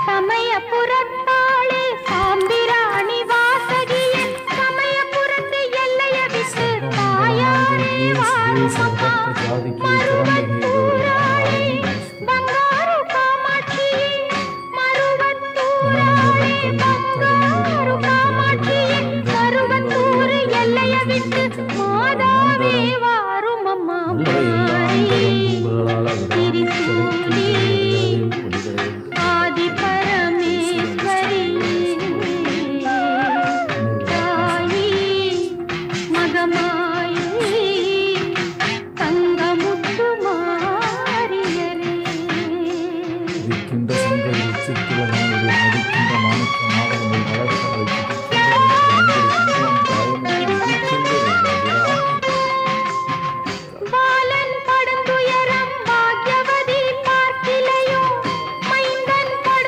சமயபுரத்தாளே சாம்பிராணி வாசகியே சமயபுரத்து எல்லைய விட்டு தாயாரே வாருமம்மா மருவத்தூராளே பங்காரு காமாட்சியே மருவத்தூராளே பங்காரு காமாட்சியே மருவத்தூர் எல்லைய விட்டு மாதாவே வாருமம்மா சிக்கின்ற சங்கரில் சிக்கில